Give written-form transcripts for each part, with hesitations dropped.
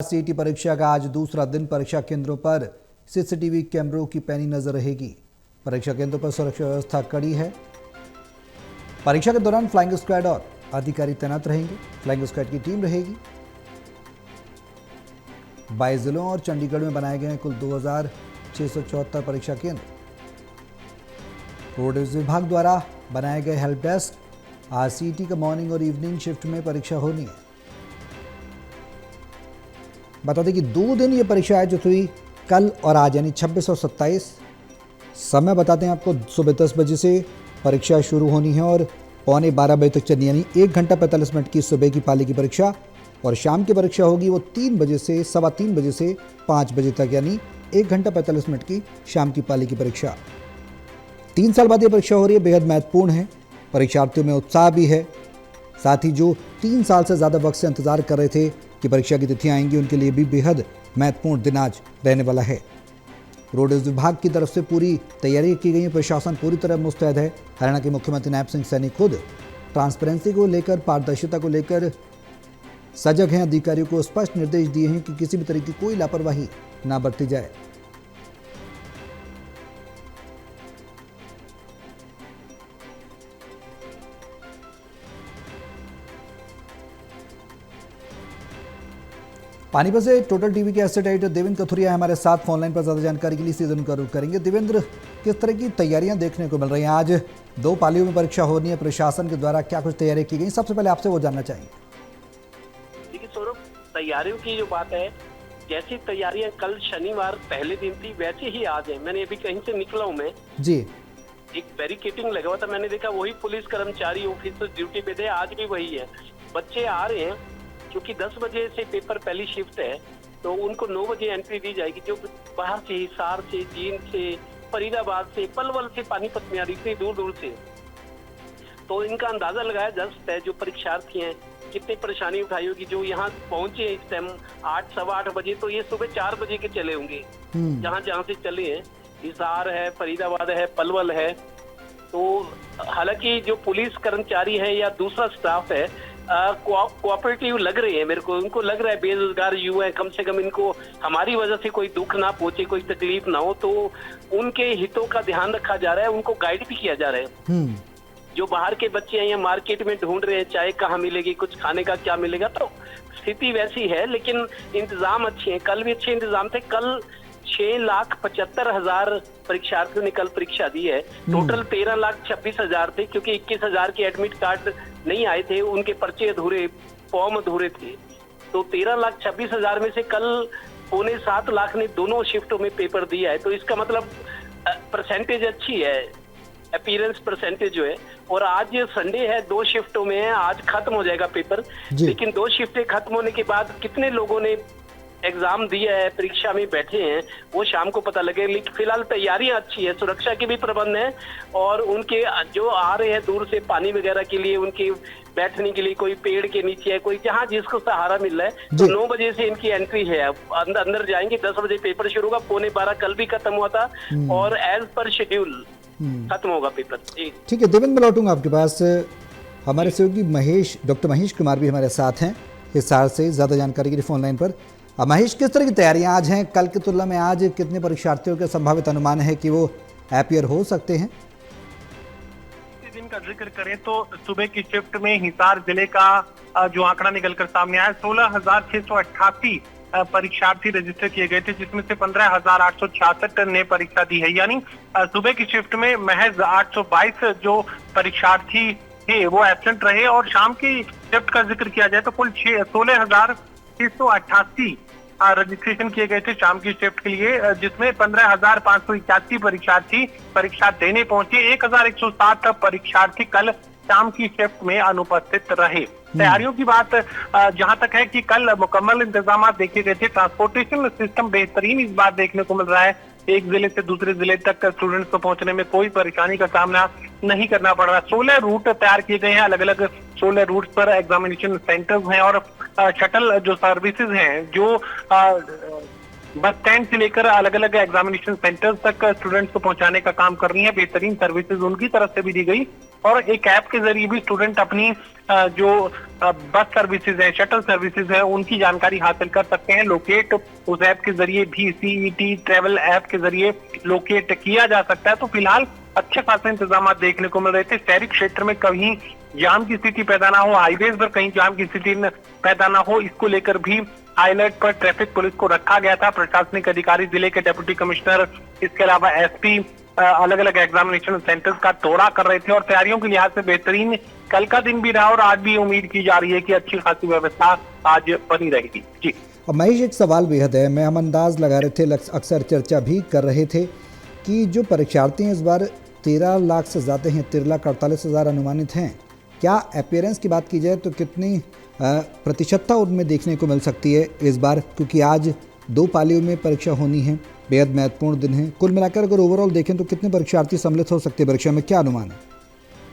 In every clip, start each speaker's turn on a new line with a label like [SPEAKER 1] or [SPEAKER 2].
[SPEAKER 1] CET परीक्षा का आज दूसरा दिन। परीक्षा केंद्रों पर सीसीटीवी कैमरों की पैनी नजर रहेगी। परीक्षा केंद्रों पर सुरक्षा व्यवस्था कड़ी है। परीक्षा के दौरान फ्लाइंग स्क्वाड और अधिकारी तैनात रहेंगे। फ्लाइंग स्क्वाड की टीम रहेगी। 22 जिलों और चंडीगढ़ में बनाए गए कुल 2674 परीक्षा केंद्र। रोडवेज विभाग द्वारा बनाए गए हेल्प डेस्क। आज सीईटी का मॉर्निंग और इवनिंग शिफ्ट में परीक्षा होनी है। बता दें कि 2 दिन ये परीक्षा आयोजित हुई, कल और आज, यानी 26 और 27। समय बताते हैं आपको, सुबह 10 बजे से परीक्षा शुरू होनी है और पौने 12 बजे तक चलनी, यानी 1 घंटा 45 मिनट की सुबह की पाली की परीक्षा। और शाम की परीक्षा होगी वो 3 बजे से 3:15 बजे से 5 बजे तक, यानी 1 घंटा 45 मिनट की शाम की पाली की परीक्षा। 3 साल बाद ये परीक्षा हो रही है, बेहद महत्वपूर्ण है। परीक्षार्थियों में उत्साह भी है। साथ ही जो 3 साल से ज़्यादा वक्त से इंतजार कर रहे थे कि परीक्षा की तिथियां आएंगी, उनके लिए भी बेहद महत्वपूर्ण दिन आज रहने वाला है। रोडवेज विभाग की तरफ से पूरी तैयारी की गई है। प्रशासन पूरी तरह मुस्तैद है। हरियाणा के मुख्यमंत्री नायब सिंह सैनी खुद ट्रांसपेरेंसी को लेकर, पारदर्शिता को लेकर सजग हैं। अधिकारियों को स्पष्ट निर्देश दिए हैं कि किसी भी तरह की कोई लापरवाही ना बरती जाए। पानीपत से टोटल टीवी के एसेट एडिटर देवेंद्र कथुरिया हमारे साथ फोन लाइन पर ज्यादा जानकारी के लिए सीजन का रुख करेंगे। देवेंद्र, किस तरह की तैयारियां देखने को मिल रही हैं? आज 2 पालियों में परीक्षा होनी है, प्रशासन के द्वारा क्या कुछ तैयारी की गई? सबसे पहले आपसे वो जानना चाहेंगे।
[SPEAKER 2] देखिए सौरभ, तैयारियों की जो बात है, जैसी तैयारियां कल शनिवार पहले दिन थी वैसे ही आज है। मैंने अभी कहीं से निकला हूँ मैं
[SPEAKER 1] जी।
[SPEAKER 2] एक बैरिकेटिंग लगा हुआ था, मैंने देखा वही पुलिस कर्मचारी ऑफिसर ड्यूटी पे थे, आज भी वही है। बच्चे आ रहे हैं क्योंकि 10 बजे से पेपर पहली शिफ्ट है, तो उनको 9 बजे एंट्री दी जाएगी। जो बाहर से, हिसार से, जींद से, फरीदाबाद से, पलवल से, पानीपत में आ रही थी दूर दूर से, तो इनका अंदाजा लगाया जा सकता है जो परीक्षार्थी हैं कितनी परेशानी उठाई होगी। जो यहाँ पहुंचे इस टाइम 8, सवा 8 बजे, तो ये सुबह 4 बजे के चले होंगे। जहाँ जहाँ से चले हैं, हिसार है, फरीदाबाद है, पलवल है। तो हालांकि जो पुलिस कर्मचारी है या दूसरा स्टाफ है, कोऑपरेटिव लग रहे हैं मेरे को। उनको लग रहा है बेरोजगार युवा है, कम से कम इनको हमारी वजह से कोई दुख ना पहुंचे, कोई तकलीफ ना हो, तो उनके हितों का ध्यान रखा जा रहा है। उनको गाइड भी किया जा रहा है। जो बाहर के बच्चे हैं या मार्केट में ढूंढ रहे हैं चाय कहाँ मिलेगी, कुछ खाने का क्या मिलेगा, तो स्थिति वैसी है, लेकिन इंतजाम अच्छे हैं। कल भी अच्छे इंतजाम थे। कल 6,75,000 परीक्षार्थियों ने कल परीक्षा दी है। टोटल 13,26,000 थे, क्योंकि 21,000 के एडमिट कार्ड नहीं आए थे, उनके पर्चे अधूरे, फॉर्म अधूरे थे। तो 13,26,000 में से कल 6.25 लाख ने दोनों शिफ्टों में पेपर दिया है। तो इसका मतलब परसेंटेज अच्छी है, अपीयरेंस परसेंटेज जो है। और आज संडे है, 2 शिफ्टों में है, आज खत्म हो जाएगा पेपर। लेकिन 2 शिफ्टें खत्म होने के बाद कितने लोगों ने एग्जाम दिया है, परीक्षा में बैठे हैं, वो शाम को पता लगे। लेकिन फिलहाल तैयारियां अच्छी है, सुरक्षा के भी प्रबंध है। और उनके जो आ रहे हैं दूर से पानी वगैरह के लिए, उनके बैठने के लिए कोई पेड़ के नीचे है, कोई जहाँ जिसको सहारा मिल रहा है। तो 9 बजे से इनकी एंट्री है। अंदर जाएंगे, 10 बजे पेपर शुरू होगा। 12:15 कल भी खत्म हुआ था और एज पर शेड्यूल खत्म होगा पेपर।
[SPEAKER 1] ठीक है देवेंद्र, मैं लौटूंगा आपके पास। हमारे सहयोगी डॉक्टर महेश कुमार भी हमारे साथ हैं हिसार से, ज्यादा जानकारी के लिए फोन लाइन पर। महेश, किस तरह की तैयारियां आज हैं? कल की तुलना में आज कितने परीक्षार्थियों के संभावित अनुमान है कि वो अपीयर हो सकते हैं?
[SPEAKER 3] दिन का जिक्र करें तो सुबह की शिफ्ट में हिसार जिले का जो आंकड़ा निकलकर सामने आया, 16,688 परीक्षार्थी रजिस्टर किए गए थे, जिसमें से 15,866 ने परीक्षा दी है। यानी सुबह की शिफ्ट में महज 822 जो परीक्षार्थी थे वो एब्सेंट रहे। और शाम की शिफ्ट का जिक्र किया जाए तो कुल 16,688 रजिस्ट्रेशन किए गए थे शाम की शिफ्ट के लिए, जिसमें 15,581 परीक्षार्थी परीक्षा देने पहुंचे। 1,107 परीक्षार्थी कल शाम की शिफ्ट में अनुपस्थित रहे। तैयारियों की बात जहां तक है कि कल मुकम्मल इंतजाम देखे गए थे। ट्रांसपोर्टेशन सिस्टम बेहतरीन इस बार देखने को मिल रहा है। एक जिले से दूसरे जिले तक स्टूडेंट्स को पहुंचने में कोई परेशानी का सामना नहीं करना पड़ रहा। 16 रूट तैयार किए गए हैं, अलग अलग 16 रूट्स पर एग्जामिनेशन सेंटर्स हैं और शटल जो सर्विसेज हैं, जो बस स्टैंड से लेकर अलग अलग एग्जामिनेशन सेंटर्स तक स्टूडेंट्स को पहुंचाने का काम कर रही है। बेहतरीन सर्विसेज उनकी तरफ से भी दी गई। और एक ऐप के जरिए भी स्टूडेंट अपनी जो बस सर्विसेज है, शटल सर्विसेज है, उनकी जानकारी हासिल कर सकते हैं। लोकेट उस ऐप के जरिए भी, सीईटी ट्रेवल ऐप के जरिए लोकेट किया जा सकता है। तो फिलहाल अच्छे खासे इंतजाम देखने को मिल रहे थे। शहरी क्षेत्र में कहीं जाम की स्थिति पैदा ना हो, हाईवेज पर कहीं जाम की स्थिति पैदा ना हो, इसको लेकर भी हाई अलर्ट पर ट्रैफिक पुलिस को रखा गया था। प्रशासनिक अधिकारी, जिले के डिप्टी कमिश्नर, इसके अलावा एसपी अलग अलग एग्जामिनेशन सेंटर्स का दौरा कर रहे थे और तैयारियों के लिहाज से बेहतरीन कल का दिन भी रहा और आज भी उम्मीद की जा रही है कि अच्छी खासी व्यवस्था आज बनी रहेगी। जी
[SPEAKER 1] अब महेश, एक सवाल बेहद है, मैं हम अंदाज लगा रहे थे, अक्सर चर्चा भी कर रहे थे कि जो परीक्षार्थी हैं इस बार 13 लाख से ज़्यादा हैं, 13,48,000 अनुमानित हैं। क्या अपीयरेंस की बात की जाए तो कितनी प्रतिशतता उनमें देखने को मिल सकती है इस बार, क्योंकि आज 2 पालियों में परीक्षा होनी है, बेहद महत्वपूर्ण दिन है। कुल मिलाकर अगर ओवरऑल देखें तो कितने परीक्षार्थी सम्मिलित हो सकते हैं परीक्षा में, क्या अनुमान है?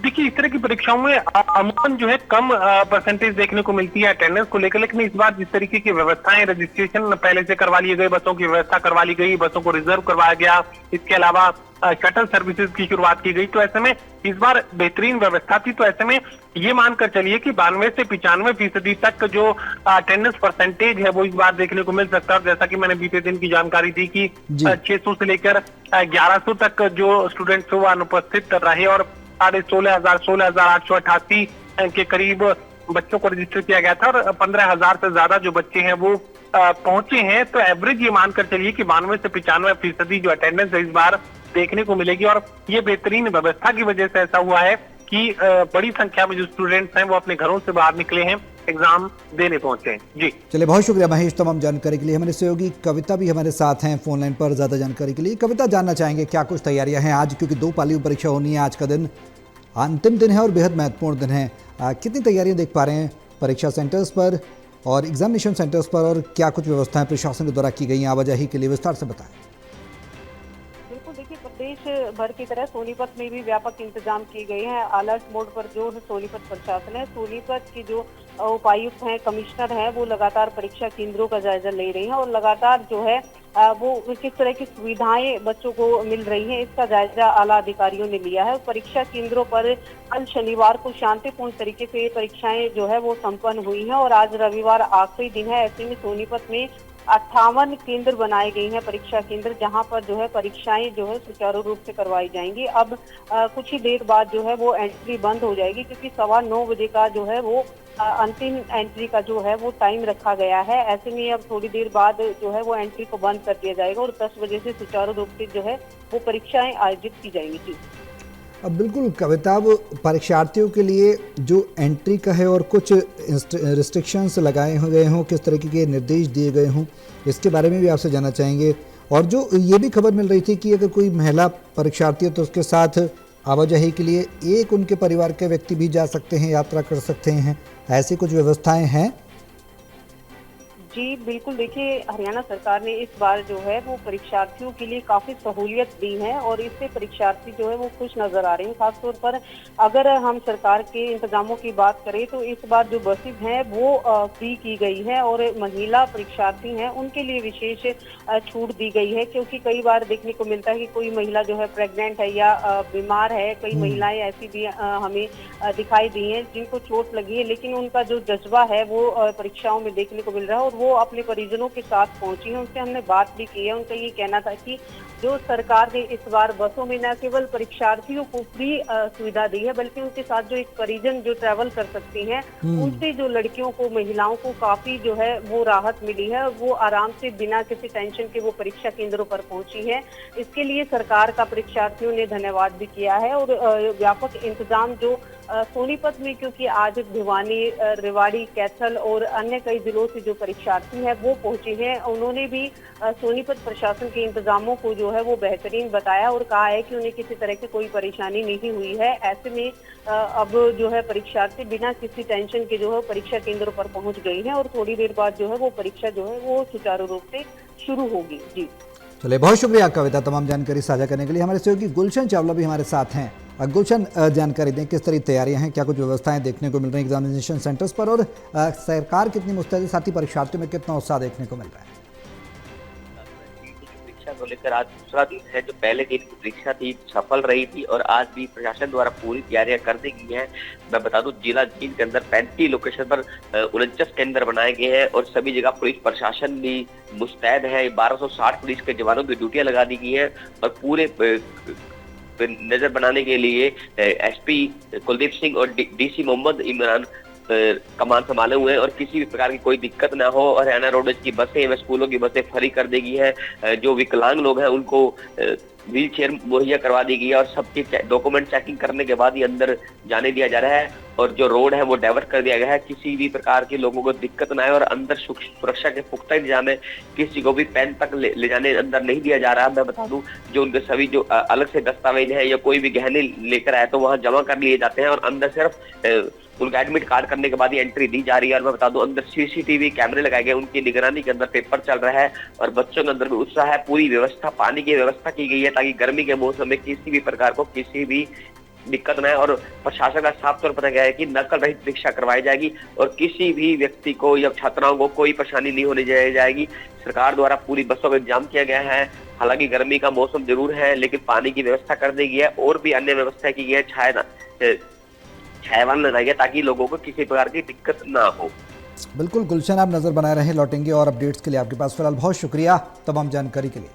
[SPEAKER 3] देखिए, इस तरह की परीक्षाओं में अमूमन जो है कम परसेंटेज देखने को मिलती है अटेंडेंस को लेकर, लेकिन इस बार जिस तरीके की व्यवस्थाएं, रजिस्ट्रेशन पहले से करवा ली गई, बसों की व्यवस्था करवा ली गई, बसों को रिजर्व करवाया गया, इसके अलावा शटल सर्विसेज की शुरुआत की गई, तो ऐसे में इस बार बेहतरीन व्यवस्था थी। तो ऐसे में ये मानकर चलिए कि 92 से 95% तक जो अटेंडेंस परसेंटेज है वो इस बार देखने को मिल सकता है। जैसा कि मैंने बीते दिन की जानकारी दी कि 600 से लेकर 1100 तक जो स्टूडेंट्स वो अनुपस्थित रहे और 16,888 के करीब बच्चों को रजिस्टर किया गया था और 15,000 से ज्यादा जो बच्चे हैं वो पहुंचे हैं। तो एवरेज ये मानकर चलिए कि 92 से 95% जो अटेंडेंस है इस बार देखने को मिलेगी और ये बेहतरीन व्यवस्था की वजह से ऐसा हुआ है कि बड़ी संख्या में जो स्टूडेंट्स हैं वो अपने घरों से बाहर निकले हैं, एग्जाम देने पहुंचे हैं। जी
[SPEAKER 1] चलिए, बहुत शुक्रिया महेश तमाम जानकारी के लिए। हमारे सहयोगी कविता भी हमारे साथ हैं फोन लाइन पर ज़्यादा जानकारी के लिए। कविता, जानना चाहेंगे क्या कुछ तैयारियां हैं आज, क्योंकि 2 पालियों परीक्षा होनी है, आज का दिन अंतिम दिन है और बेहद महत्वपूर्ण दिन है। कितनी तैयारियां देख पा रहे हैं परीक्षा सेंटर्स पर और एग्जामिनेशन सेंटर्स पर, और क्या कुछ व्यवस्थाएं प्रशासन के द्वारा की गई हैं आवाजाही के लिए, विस्तार से बताएं।
[SPEAKER 4] बिल्कुल, देखिए, प्रदेश भर की तरह सोनीपत में भी व्यापक इंतजाम किए गए हैं। अलर्ट मोड पर जो सोनीपत प्रशासन है, सोनीपत की जो उपायुक्त हैं, कमिश्नर हैं, वो लगातार परीक्षा केंद्रों का जायजा ले रही हैं और लगातार जो है वो किस तरह की सुविधाएं बच्चों को मिल रही हैं, इसका जायजा आला अधिकारियों ने लिया है। परीक्षा केंद्रों पर कल शनिवार को शांतिपूर्ण तरीके से परीक्षाएं जो है वो संपन्न हुई हैं और आज रविवार आखिरी दिन है। ऐसे में सोनीपत में 58 केंद्र बनाए गए हैं, परीक्षा केंद्र, जहां पर जो है परीक्षाएं जो है सुचारू रूप से करवाई जाएंगी। अब कुछ ही देर बाद जो है वो एंट्री बंद हो जाएगी, क्योंकि 9:15 बजे का जो है वो अंतिम एंट्री का जो है वो टाइम रखा गया है। ऐसे में अब थोड़ी देर बाद जो है वो एंट्री को बंद कर दिया जाएगा और 10 बजे से सुचारू रूप से जो है वो परीक्षाएं आयोजित की जाएंगी। जी
[SPEAKER 1] अब बिल्कुल कविता, अब परीक्षार्थियों के लिए जो एंट्री का है और कुछ रिस्ट्रिक्शंस लगाए गए हों, किस तरीके के निर्देश दिए गए हों, इसके बारे में भी आपसे जानना चाहेंगे। और जो ये भी खबर मिल रही थी कि अगर कोई महिला परीक्षार्थी है तो उसके साथ आवाजाही के लिए एक उनके परिवार के व्यक्ति भी जा सकते हैं, यात्रा कर सकते हैं, ऐसी कुछ व्यवस्थाएं हैं?
[SPEAKER 4] जी बिल्कुल, देखिए, हरियाणा सरकार ने इस बार जो है वो परीक्षार्थियों के लिए काफी सहूलियत दी है और इससे परीक्षार्थी जो है वो खुश नजर आ रहे हैं। खासतौर पर अगर हम सरकार के इंतजामों की बात करें तो इस बार जो बसेज हैं वो फ्री की गई है और महिला परीक्षार्थी हैं उनके लिए विशेष छूट दी गई है, क्योंकि कई बार देखने को मिलता है कि कोई महिला जो है प्रेग्नेंट है या बीमार है। कई महिलाएं ऐसी भी हमें दिखाई दी हैं जिनको चोट लगी है, लेकिन उनका जो जज्बा है वो परीक्षाओं में देखने को मिल रहा है और वो अपने परिजनों के साथ पहुंची हैं। उनसे हमने बात भी की है। उनका ये कहना था कि जो सरकार ने इस बार बसों में न केवल परीक्षार्थियों को फ्री सुविधा दी है, बल्कि उनके साथ जो एक परिजन जो ट्रैवल कर सकती हैं, उनसे जो लड़कियों को, महिलाओं को काफी जो है वो राहत मिली है। वो आराम से बिना किसी टेंशन के वो परीक्षा केंद्रों पर पहुंची है। इसके लिए सरकार का परीक्षार्थियों ने धन्यवाद भी किया है और व्यापक इंतजाम जो सोनीपत में, क्योंकि आज भिवानी, रेवाड़ी, कैथल और अन्य कई जिलों से जो परीक्षार्थी हैं वो पहुंचे हैं, उन्होंने भी सोनीपत प्रशासन के इंतजामों को जो है वो बेहतरीन बताया और कहा है कि उन्हें किसी तरह की कोई परेशानी नहीं हुई है। ऐसे में अब जो है परीक्षार्थी बिना किसी टेंशन के जो है परीक्षा केंद्रों पर पहुंच गए हैं और थोड़ी देर बाद जो है वो परीक्षा जो है वो सुचारू रूप से शुरू होगी। जी
[SPEAKER 1] चलिए, बहुत शुक्रिया कविता तमाम जानकारी साझा करने के लिए। हमारे सहयोगी गुलशन चावला भी हमारे साथ हैं। गुलशन, जानकारी दें, किस तरह तैयारियां हैं, क्या कुछ व्यवस्थाएं देखने को मिल रही हैं एग्जामिनेशन सेंटर्स पर, और सरकार कितनी मुस्तैद, साथ ही परीक्षार्थियों में कितना उत्साह देखने को मिल रहा है?
[SPEAKER 5] परीक्षा को लेकर आज दूसरा दिन है। जो पहले दिन की परीक्षा थी सफल रही थी और आज भी प्रशासन द्वारा पूरी तैयारियां कर दी गई हैं। मैं बता दूं जिला जींद के अंदर 35 लोकेशन पर 49 केंद्र बनाए गए हैं और सभी जगह पुलिस प्रशासन भी मुस्तैद है। 1260 पुलिस के जवानों की ड्यूटियां लगा दी गई हैं और पूरे नजर बनाने के लिए एसपी कुलदीप सिंह और डीसी मोहम्मद इमरान कमान संभाले हुए हैं और किसी भी प्रकार की कोई दिक्कत ना हो। और हरियाणा रोडवेज की बसें व स्कूलों की बसें फ्री कर दी गई है। जो विकलांग लोग हैं उनको व्हील चेयर मुहैया करवा दी गई है और सबकी डॉक्यूमेंट चेकिंग करने के बाद ही अंदर जाने दिया जा रहा है। और जो रोड है वो डाइवर्ट कर दिया गया है, किसी भी प्रकार के लोगों को दिक्कत ना आए। और अंदर सुरक्षा के पुख्ता इंतजाम है, किसी को भी पेन तक ले जाने अंदर नहीं दिया जा रहा। मैं बता दूं जो उनके सभी जो अलग से दस्तावेज है या कोई भी गहने लेकर आए तो वहाँ जमा कर लिए जाते हैं और अंदर सिर्फ उनका एडमिट कार्ड करने के बाद ही एंट्री दी जा रही है। और मैं बता दूं अंदर सीसीटीवी कैमरे लगाए गए, उनकी निगरानी के अंदर पेपर चल रहा है और बच्चों के अंदर भी उत्साह है। पूरी व्यवस्था, पानी की व्यवस्था की गई है ताकि गर्मी के मौसम में किसी भी प्रकार को किसी भी दिक्कत न है। और प्रशासन का साफ तौर पर गया है कि नकल रहित परीक्षा करवाई जाएगी और किसी भी व्यक्ति को या छात्राओं को कोई परेशानी नहीं होने जाएगी। सरकार द्वारा पूरी बसों का इंतजाम किया गया है। हालांकि गर्मी का मौसम जरूर है लेकिन पानी की व्यवस्था कर दी गई है और भी अन्य व्यवस्था की गई है। छायावान लगाई गया ताकि लोगों को किसी प्रकार की दिक्कत ना हो।
[SPEAKER 1] बिल्कुल गुलशन, आप नज़र बनाए रहें, लौटेंगे और अपडेट्स के लिए आपके पास फिलहाल बहुत शुक्रिया तमाम जानकारी के लिए।